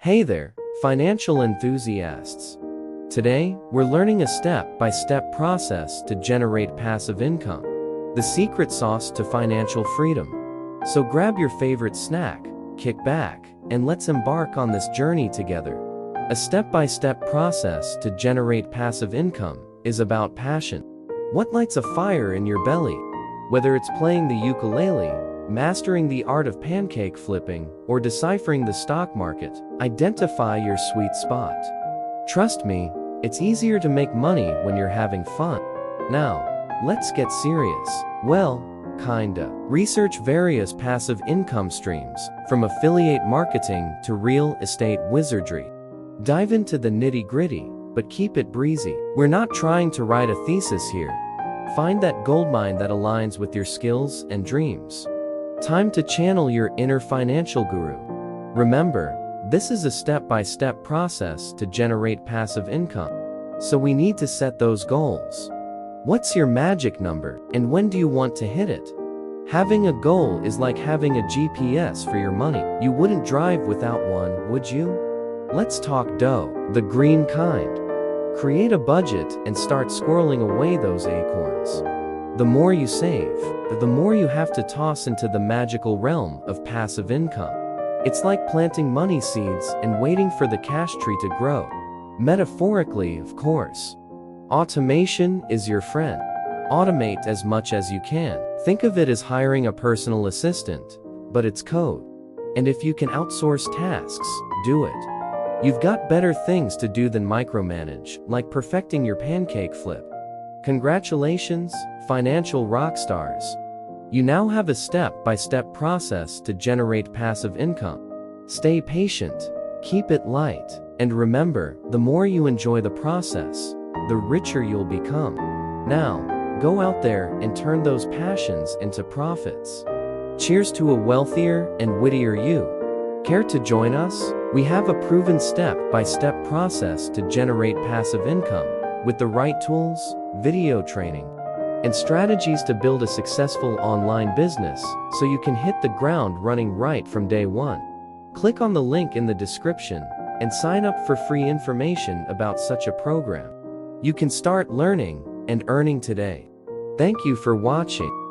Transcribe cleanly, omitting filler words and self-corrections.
Hey there, financial enthusiasts. Today, we're learning a step-by-step process to generate passive income, the secret sauce to financial freedom. So grab your favorite snack, kick back, and let's embark on this journey together. A step-by-step process to generate passive income is about passion. What lights a fire in your belly? Whether it's playing the ukulele, mastering the art of pancake flipping, or deciphering the stock market, identify your sweet spot. Trust me, it's easier to make money when you're having fun. Now, let's get serious. Well, kinda. Research various passive income streams, from affiliate marketing to real estate wizardry. Dive into the nitty-gritty, but keep it breezy. We're not trying to write a thesis here. Find that goldmine that aligns with your skills and dreams. Time to channel your inner financial guru. Remember, this is a step-by-step process to generate passive income. So we need to set those goals. What's your magic number, and when do you want to hit it? Having a goal is like having a GPS for your money. You wouldn't drive without one, would you? Let's talk dough, the green kind. Create a budget and start squirreling away those acorns. The more you save, the more you have to toss into the magical realm of passive income. It's like planting money seeds and waiting for the cash tree to grow. Metaphorically, of course. Automation is your friend. Automate as much as you can. Think of it as hiring a personal assistant, but it's code. And if you can outsource tasks, do it. You've got better things to do than micromanage, like perfecting your pancake flip. Congratulations, financial rock stars. You now have a step-by-step process to generate passive income. Stay patient, keep it light, and remember, the more you enjoy the process, the richer you'll become. Now, go out there and turn those passions into profits. Cheers to a wealthier and wittier you. Care to join us? We have a proven step-by-step process to generate passive income, with the right tools, video training, and strategies to build a successful online business so you can hit the ground running right from day one. Click on the link in the description and sign up for free information about such a program. You can start learning and earning today. Thank you for watching.